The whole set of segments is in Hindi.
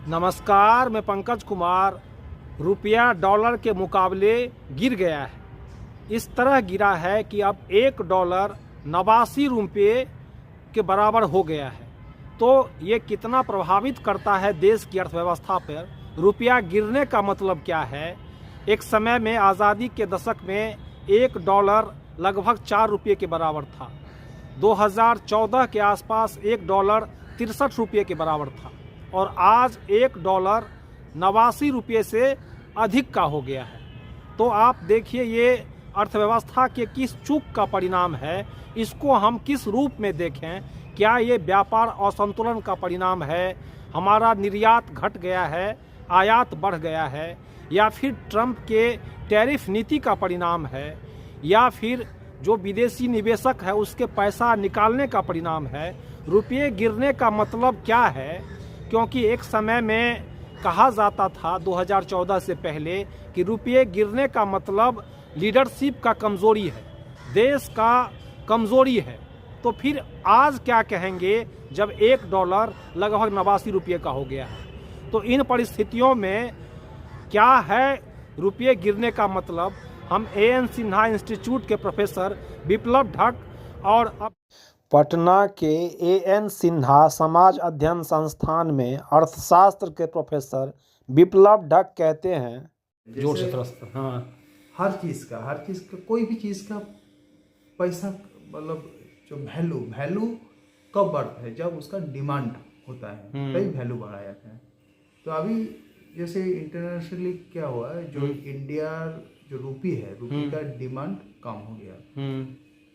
नमस्कार, मैं पंकज कुमार। रुपया डॉलर के मुकाबले गिर गया है। इस तरह गिरा है कि अब $1 ₹89 के बराबर हो गया है। तो ये कितना प्रभावित करता है देश की अर्थव्यवस्था पर। रुपया गिरने का मतलब क्या है? एक समय में आज़ादी के दशक में $1 लगभग ₹4 के बराबर था। 2014 के आसपास $1 ₹63 के बराबर था और आज $1 ₹89 से अधिक का हो गया है। तो आप देखिए, ये अर्थव्यवस्था के किस चूक का परिणाम है। इसको हम किस रूप में देखें? क्या ये व्यापार असंतुलन का परिणाम है? हमारा निर्यात घट गया है, आयात बढ़ गया है, या फिर ट्रंप के टैरिफ नीति का परिणाम है, या फिर जो विदेशी निवेशक है उसके पैसा निकालने का परिणाम है? रुपये गिरने का मतलब क्या है? क्योंकि एक समय में कहा जाता था 2014 से पहले कि रुपये गिरने का मतलब लीडरशिप का कमज़ोरी है, देश का कमज़ोरी है। तो फिर आज क्या कहेंगे जब $1 लगभग ₹89 का हो गया है? तो इन परिस्थितियों में क्या है रुपये गिरने का मतलब? हम A.N. सिन्हा इंस्टीट्यूट के प्रोफेसर विप्लव ढक और पटना के A.N. सिन्हा समाज अध्ययन संस्थान में अर्थशास्त्र के प्रोफेसर विप्लव ढक कहते हैं, जोर से थोड़ा। हाँ, हर चीज़ का कोई भी चीज़ का पैसा मतलब जो वैल्यू कब बढ़ता है? जब उसका डिमांड होता है तभी वैल्यू बढ़ा जाता है। तो अभी जैसे इंटरनेशनली क्या हुआ है, जो इंडिया जो रूपी का डिमांड कम हो गया।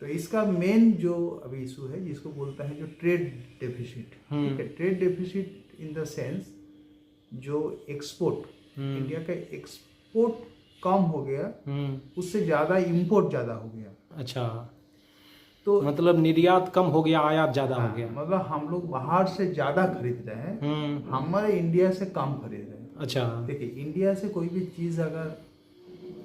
तो इसका मेन जो अभी इशू है जिसको बोलता है जो ट्रेड डेफिसिट। ठीक है, trade deficit in the sense जो एक्सपोर्ट इंडिया का एक्सपोर्ट कम हो गया, उससे ज़्यादा इंपोर्ट ज़्यादा हो गया। अच्छा, तो मतलब निर्यात कम हो गया, आयात ज़्यादा हो गया। मतलब हम लोग बाहर से ज़्यादा खरीद रहे हैं, हमारे इंडिया से कम खरीद रहे हैं। अच्छा, देखिए, इंडिया से कोई भी चीज़ अगर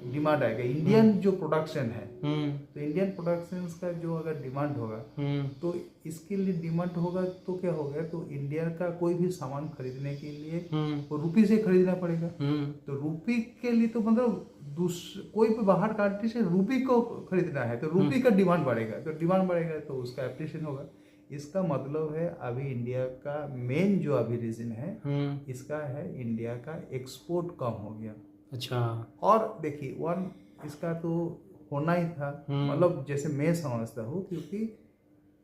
डिमांड आएगा, इंडियन जो प्रोडक्शन है, तो इंडियन प्रोडक्शन का जो अगर डिमांड होगा तो इसके लिए डिमांड होगा तो क्या हो गया, तो इंडिया का कोई भी सामान खरीदने के लिए वो रुपी से खरीदना पड़ेगा। तो रुपी के लिए तो मतलब कोई भी बाहर कंट्री से रुपी को खरीदना है तो रुपी का डिमांड बढ़ेगा, तो डिमांड बढ़ेगा तो उसका एप्रिसिएशन होगा। इसका मतलब है अभी इंडिया का मेन जो अभी रीजन है इसका है इंडिया का एक्सपोर्ट कम हो गया। अच्छा, और देखिए इसका तो होना ही था, मतलब जैसे मैं समझता हूँ, क्योंकि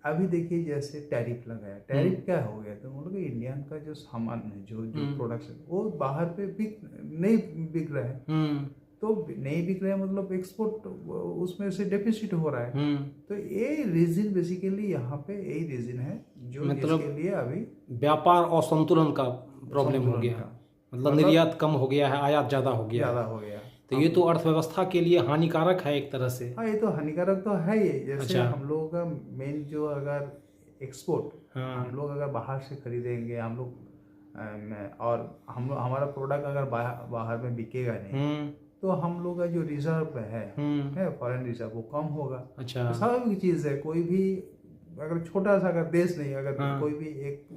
अभी देखिए जैसे टैरिफ लगाया, टैरिफ क्या हो गया, तो मतलब इंडियन का जो सामान है जो प्रोडक्शन वो बाहर पे नहीं बिक रहा है। तो नहीं बिक रहा है मतलब एक्सपोर्ट उसमें से डेफिसिट हो रहा है। तो ये रीजन बेसिकली यहाँ पे यही रीजन है जो मतलब इसके लिए अभी व्यापार असंतुलन का प्रॉब्लम हो गया, मतलब निर्यात कम हो गया है, आयात ज़्यादा हो गया। तो ये तो अर्थव्यवस्था के लिए हानिकारक है एक तरह से। हाँ, ये तो हानिकारक तो है ही। जैसे हम लोगों का मेन जो अगर एक्सपोर्ट, हम लोग अगर बाहर से खरीदेंगे हम लोग और हमारा प्रोडक्ट अगर बाहर में बिकेगा नहीं तो हम लोग का जो रिजर्व है फॉरेन रिजर्व वो कम होगा। अच्छा, तो स्वाभाविक चीज़ है, कोई भी अगर छोटा सा अगर देश नहीं, अगर कोई भी एक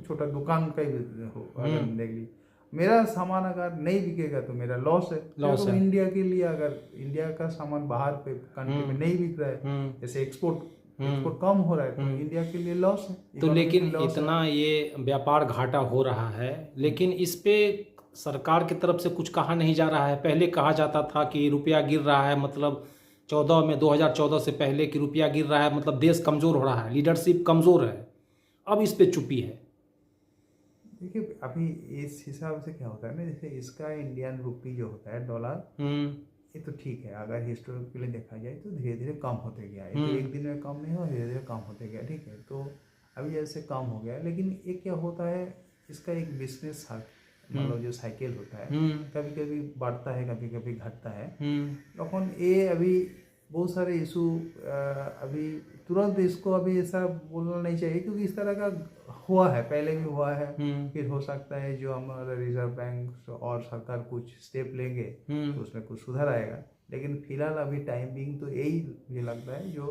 छोटा दुकान का ही हो अगर देख ली, मेरा सामान अगर नहीं बिकेगा तो मेरा लॉस है। तो इंडिया के लिए अगर इंडिया का सामान बाहर पे कंट्री में नहीं बिक रहा है, जैसे एक्सपोर्ट कम हो रहा है, तो इंडिया के लिए लॉस है। तो लेकिन इतना ये व्यापार घाटा हो रहा है, लेकिन इस पे सरकार की तरफ से कुछ कहा नहीं जा रहा है। पहले कहा जाता था कि रुपया गिर रहा है, मतलब 2014 से पहले कि रुपया गिर रहा है मतलब देश कमज़ोर हो रहा है, लीडरशिप कमज़ोर है। अब इस पे चुप्पी है। देखिए, अभी इस हिसाब से क्या होता है ना, जैसे इसका इंडियन रुपी जो होता है डॉलर, ये तो ठीक है, अगर हिस्टोरिकली देखा जाए तो धीरे धीरे कम होते गया है। तो एक दिन में कम नहीं हुआ, धीरे धीरे कम होते गया। ठीक है, तो अभी जैसे कम हो गया, लेकिन ये क्या होता है, इसका एक बिजनेस मतलब जो साइकिल होता है, कभी कभी बढ़ता है, कभी कभी घटता है। तो ये अभी बहुत सारे इशू अभी तुरंत इसको अभी ऐसा बोलना नहीं चाहिए, क्योंकि इस तरह का हुआ है, पहले भी हुआ है। फिर हो सकता है जो हमारा रिजर्व बैंक और सरकार कुछ स्टेप लेंगे तो उसमें कुछ सुधार आएगा, लेकिन फिलहाल अभी टाइम बिंग तो यही मुझे लगता है जो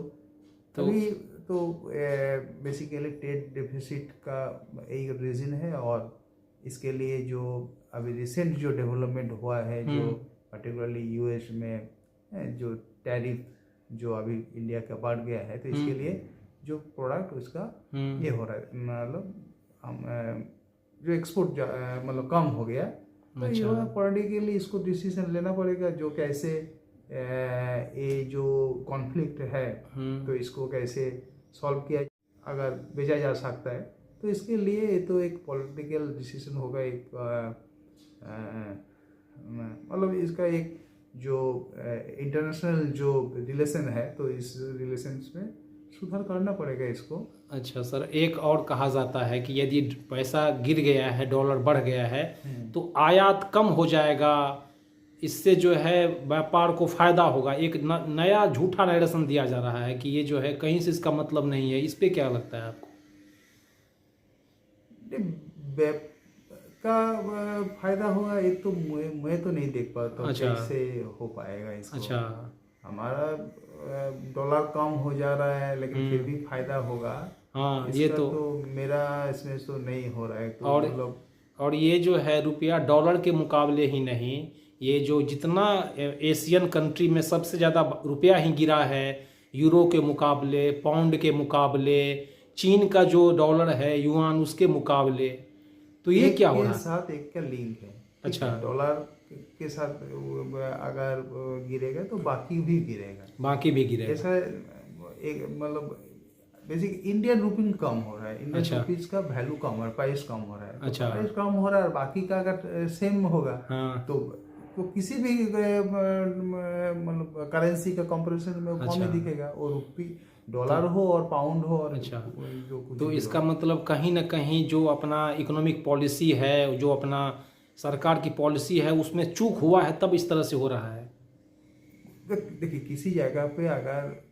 अभी तो बेसिकली ट्रेड डेफिसिट का यही रीज़न है। और इसके लिए जो अभी रिसेंट जो डेवलपमेंट हुआ है, जो पर्टिकुलरली यूएस में जो टैरिफ जो अभी इंडिया का बढ़ गया है, तो इसके लिए जो प्रोडक्ट उसका ये हो रहा है, मतलब जो एक्सपोर्ट मतलब कम हो गया। तो ये पॉलिटिकली इसको डिसीजन लेना पड़ेगा, जो कैसे ये जो कॉन्फ्लिक्ट है तो इसको कैसे सॉल्व किया, अगर भेजा जा सकता है तो इसके लिए ये तो एक पॉलिटिकल डिसीजन होगा। एक मतलब इसका एक जो इंटरनेशनल जो रिलेशन है, तो इस रिलेशंस में सुधार करना पड़ेगा इसको। अच्छा सर, एक और कहा जाता है कि यदि पैसा गिर गया है, डॉलर बढ़ गया है, तो आयात कम हो जाएगा, इससे जो है व्यापार को फायदा होगा। एक नया झूठा नरेशन दिया जा रहा है कि ये जो है कहीं से इसका मतलब नहीं है। इस पे क्या लगता है आपको? का फायदा होगा ये तो मैं तो नहीं देख पाता। अच्छा। कैसे हो पाएगा इसको? अच्छा, हमारा डॉलर कम हो जा रहा है लेकिन फिर भी फायदा होगा। हाँ, इसका ये तो मेरा इसमें तो नहीं हो रहा है। तो मतलब और ये जो है रुपया डॉलर के मुकाबले ही नहीं, ये जो जितना एशियन कंट्री में सबसे ज़्यादा रुपया ही गिरा है, यूरो के मुकाबले, पाउंड के मुकाबले, चीन का जो डॉलर है युआन उसके मुकाबले, तो ये क्या हो रहा है? साथ एक का लिंक है। अच्छा। डॉलर के साथ अगर गिरेगा तो बाकी भी गिरेगा। बाकी भी गिरेगा। ऐसा एक मतलब बेसिक इंडियन रुपी कम हो रहा है, इंडियन रुपीज का वैल्यू कम हो रहा है, प्राइस कम हो रहा है। अच्छा। प्राइस कम हो रहा है और बाकी का अगर सेम होगा तो किसी भी मतलब करेंसी का कंपैरिजन में कम ही दिखेगा। और रुपी डॉलर हो और पाउंड हो और अच्छा, जो कुछ तो इसका मतलब कहीं ना कहीं जो अपना इकोनॉमिक पॉलिसी है, जो अपना सरकार की पॉलिसी है, उसमें चूक हुआ है, तब इस तरह से हो रहा है। देखिए, किसी जगह पे अगर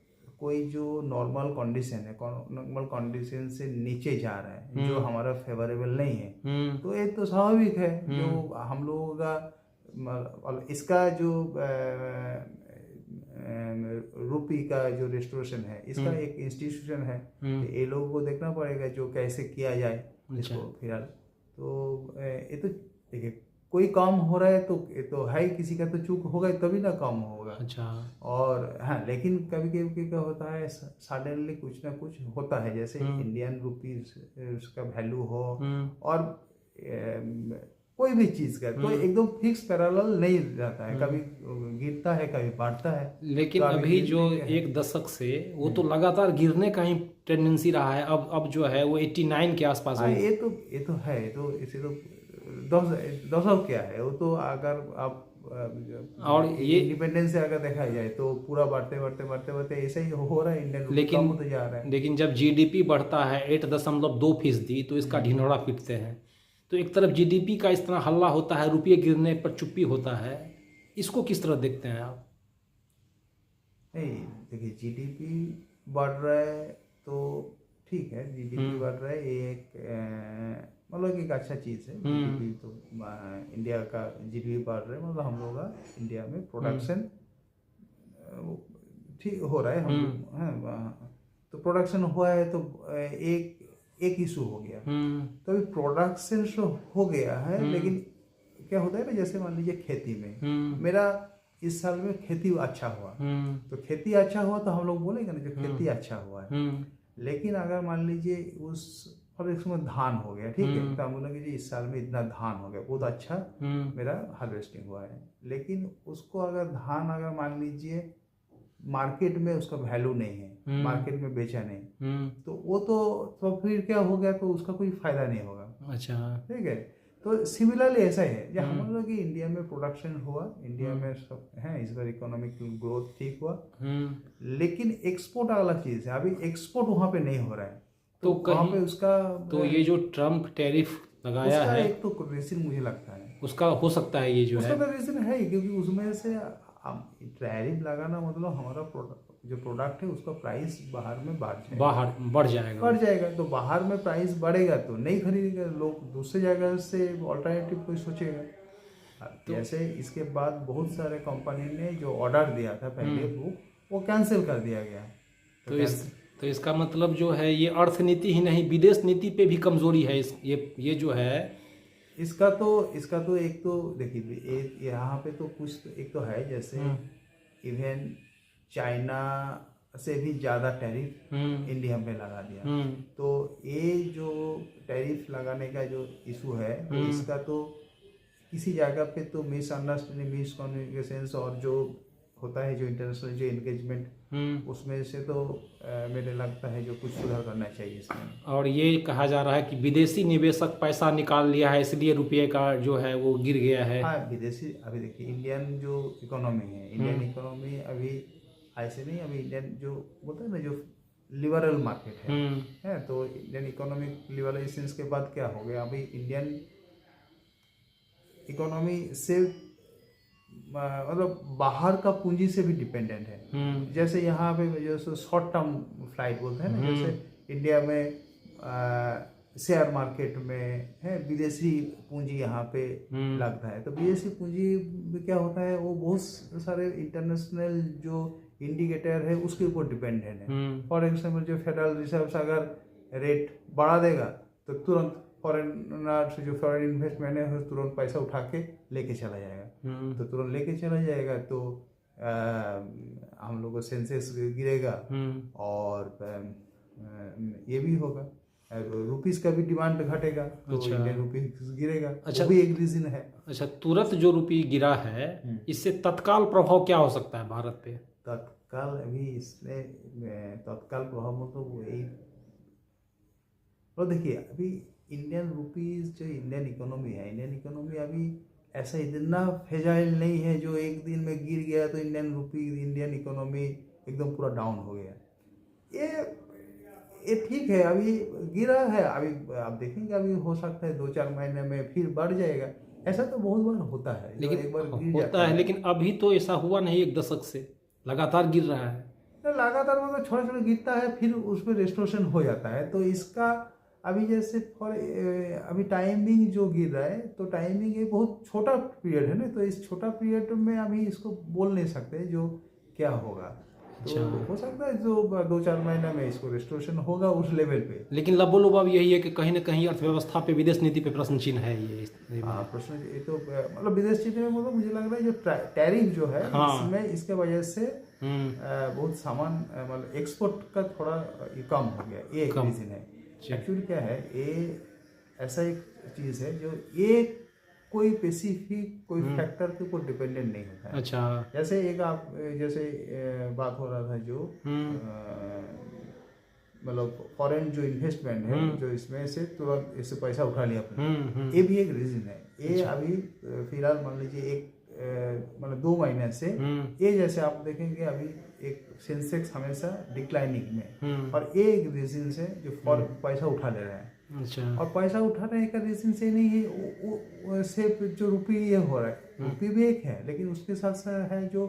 कोई जो नॉर्मल कंडीशन है, नॉर्मल कंडीशन से नीचे जा रहा है, जो हमारा फेवरेबल नहीं है, तो ये तो स्वाभाविक है। जो हम लोगों का इसका जो रूपी का जो रेस्टोरेशन है, इसका एक इंस्टीट्यूशन है, ये लोगों को देखना पड़ेगा जो कैसे किया जाए इसको। फिलहाल तो ये तो देखिए, कोई काम हो रहा है तो ये तो है, किसी का तो चूक होगा तभी ना काम होगा। अच्छा। और हाँ, लेकिन कभी कभी क्या होता है, सडनली कुछ ना कुछ होता है, जैसे इंडियन रुपीज उसका वैल्यू हो और कोई भी चीज का तो एकदम फिक्स पैरेलल नहीं रहता है, कभी गिरता है कभी बढ़ता है। लेकिन अभी जो एक दशक से वो तो लगातार गिरने का ही टेंडेंसी रहा है। अब जो है वो 89 के आसपास है। ये तो है, तो इसे तो दशक क्या है वो तो, अगर आप और ये इंडिपेंडेंस से अगर देखा जाए तो पूरा बढ़ते ऐसा ही हो रहा है। इंडियन लेकिन होते जा रहा है। लेकिन जब जीडीपी बढ़ता है 8.2%, तो इसका ढिंढोरा पीटते हैं। तो एक तरफ जीडीपी का इस तरह हल्ला होता है, रुपये गिरने पर चुप्पी होता है, इसको किस तरह देखते हैं आप? नहीं, देखिए, जीडीपी बढ़ रहा है तो ठीक है, जीडीपी बढ़ रहा है, ये एक मतलब एक अच्छा चीज़ है। जीडीपी तो इंडिया का जीडीपी बढ़ रहा है, मतलब हम लोग का इंडिया में प्रोडक्शन ठीक हो रहा है। हम तो प्रोडक्शन हुआ है तो एक इशू हो गया। तो अभी प्रोडक्शन हो गया है, लेकिन क्या होता है ना, जैसे मान लीजिए खेती में मेरा इस साल में खेती अच्छा हुआ, तो खेती अच्छा हुआ तो हम लोग बोलेंगे ना जो खेती अच्छा हुआ है। लेकिन अगर मान लीजिए उस फॉर एग्जाम्पल धान हो गया, ठीक है, तो हम बोलेंगे जी इस साल में इतना धान हो गया, बहुत अच्छा मेरा हार्वेस्टिंग हुआ है। लेकिन उसको अगर धान अगर मान लीजिए मार्केट में उसका वैल्यू नहीं है, मार्केट में बेचा नहीं, तो वो तो फिर क्या हो गया, तो उसका कोई फायदा नहीं होगा। अच्छा, ठीक है। तो सिमिलरली ऐसा है, जब हम लोग की इंडिया में प्रोडक्शन हुआ, इंडिया में सब है, इस बार इकोनॉमिक ग्रोथ ठीक हुआ, लेकिन एक्सपोर्ट अलग चीज है। अभी एक्सपोर्ट वहाँ पे नहीं हो रहा है, तो वहाँ पे उसका तो ये जो ट्रम्प टैरिफ लगाया है, एक तो रीजन मुझे लगता है उसका हो सकता है, ये जो है उसका रीजन है, क्योंकि उसमें से टैरिफ लगाना मतलब हमारा जो प्रोडक्ट है उसका प्राइस बाहर में बढ़ जाएगा। तो बाहर में प्राइस बढ़ेगा तो नहीं खरीदेगा लोग, दूसरे जगह से ऑल्टरनेटिव कोई सोचेगा। जैसे इसके बाद बहुत सारे कंपनी ने जो ऑर्डर दिया था पहले वो कैंसिल कर दिया गया। तो इसका मतलब जो है ये अर्थनीति ही नहीं, विदेश नीति पे भी कमजोरी है। ये जो है इसका तो एक तो देखिए यहाँ पे तो कुछ एक तो है, जैसे इवन चाइना से भी ज़्यादा टैरिफ इंडिया में लगा दिया। तो ये जो टैरिफ लगाने का जो इशू है, तो इसका तो किसी जगह पे तो मिसअंडरस्टैंडिंग, मिसकम्युनिकेशन और जो होता है जो इंटरनेशनल जो एंगेजमेंट, उसमें से तो मेरे लगता है जो कुछ सुधार करना चाहिए इसमें। और ये कहा जा रहा है कि विदेशी निवेशक पैसा निकाल लिया है, इसलिए रुपये का जो है वो गिर गया है। हाँ, विदेशी, अभी देखिए इंडियन जो इकोनॉमी है, इंडियन इकोनॉमी अभी ऐसे नहीं, अभी इंडियन जो बोलते हैं ना जो लिबरल मार्केट है, तो इंडियन इकोनॉमिक लिबरलाइजेशन के बाद क्या हो गया, अभी इंडियन इकोनॉमी से मतलब बाहर का पूंजी से भी डिपेंडेंट है। जैसे यहाँ पे जैसे शॉर्ट टर्म फ्लाइट बोलते हैं ना, जैसे इंडिया में शेयर मार्केट में है विदेशी पूंजी यहाँ पे लगता है, तो विदेशी पूंजी में क्या होता है, वो बहुत सारे इंटरनेशनल जो इंडिकेटर है उसके ऊपर डिपेंडेंट है। फॉर एग्जाम्पल जो फेडरल रिजर्व अगर रेट बढ़ा देगा तो तुरंत फॉरेनर से जो फॉरेन इन्वेस्टमेंट है तुरंत पैसा उठा के लेके चला जाएगा। तो तुरंत लेके चला जाएगा तो हम लोग को सेंसेक्स गिरेगा और ये भी होगा, रुपीस का भी डिमांड घटेगा, तो इंडियन रुपीस गिरेगा। अच्छा, वो भी एक रीजन है। अच्छा, तुरंत जो रुपये गिरा है इससे तत्काल प्रभाव क्या हो सकता है भारत पे? तत्काल अभी इसमें तत्काल प्रभाव मतलब वही, तो देखिए अभी इंडियन रुपीज जो इंडियन इकोनॉमी है, इंडियन इकोनॉमी अभी ऐसा इतना फ्रेजाइल नहीं है जो एक दिन में गिर गया तो इंडियन रुपीज इंडियन इकोनॉमी एकदम पूरा डाउन हो गया। ये ठीक है, अभी गिरा है, अभी आप देखेंगे अभी हो सकता है 2-4 महीने में फिर बढ़ जाएगा। ऐसा तो बहुत बार होता है, लेकिन एक बार गिर होता जाता है, लेकिन अभी तो ऐसा हुआ नहीं, 1 दशक से लगातार गिर रहा है। लगातार मतलब छोटा छोटा गिरता है फिर उसमें रेस्टोरेशन हो जाता है। तो इसका अभी जैसे फॉर अभी टाइमिंग जो गिर रहा है, तो टाइमिंग एक बहुत छोटा पीरियड है ना, तो इस छोटा पीरियड में अभी इसको बोल नहीं सकते जो क्या होगा। तो हो सकता है जो 2-4 महीने में इसको रेस्टोरेशन होगा उस लेवल पे। लेकिन लबोलुबाब यही है कि कहीं ना कहीं अर्थव्यवस्था पे, विदेश नीति पे प्रश्न चिन्ह है ये। प्रश्न ये तो मतलब विदेश नीति में मतलब मुझे लग रहा है जो टैरिफ जो है इसमें इसके वजह से बहुत सामान मतलब एक्सपोर्ट का थोड़ा कम हो गया, ये एक रीजन है। एक्चुअली क्या है, ये ऐसा एक चीज है जो ये कोई स्पेसिफिक कोई फैक्टर के ऊपर डिपेंडेंट नहीं होता है। अच्छा, जैसे एक आप जैसे बात हो रहा था जो मतलब फॉरेन जो इन्वेस्टमेंट है जो इसमें से तुरंत इससे पैसा उठा लिया आपने, ये भी एक रीजन है। ये अभी फिलहाल मान लीजिए एक मतलब 2 महीने से ये जैसे आप देखेंगे अभी एक सेंसेक्स हमेशा डिक्लाइनिंग में, और ये एक रीजन से जो पैसा उठा ले रहे हैं। अच्छा, और पैसा उठाने का रीजन से नहीं है सिर्फ जो रुपये ये हो रहा है, रुपये भी एक है, लेकिन उसके साथ साथ है जो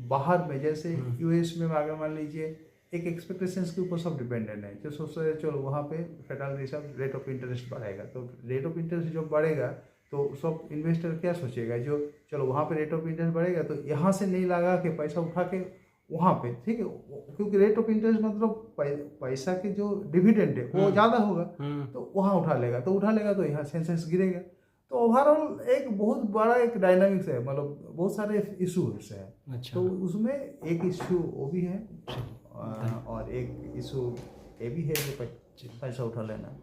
बाहर में जैसे यूएस में अगर मान लीजिए एक एक्सपेक्टेशंस के ऊपर सब डिपेंडेंट है। जो सोचते हैं चलो वहाँ पे federal reserve rate of interest बढ़ाएगा, तो रेट ऑफ इंटरेस्ट जो बढ़ेगा तो सब इन्वेस्टर क्या सोचेगा, जो चलो वहाँ पे रेट ऑफ इंटरेस्ट बढ़ेगा तो यहाँ से नहीं लगा के पैसा उठा के वहाँ पे, ठीक है, क्योंकि रेट ऑफ इंटरेस्ट मतलब पैसा के जो डिविडेंड है वो ज़्यादा होगा, तो वहाँ उठा लेगा तो यहाँ सेंसेक्स गिरेगा। तो ओवरऑल एक बहुत बड़ा एक डायनामिक्स है, मतलब बहुत सारे इशूज है। अच्छा। तो उसमें एक इशू वो भी है और एक इशू ये भी है जो पैसा उठा लेना।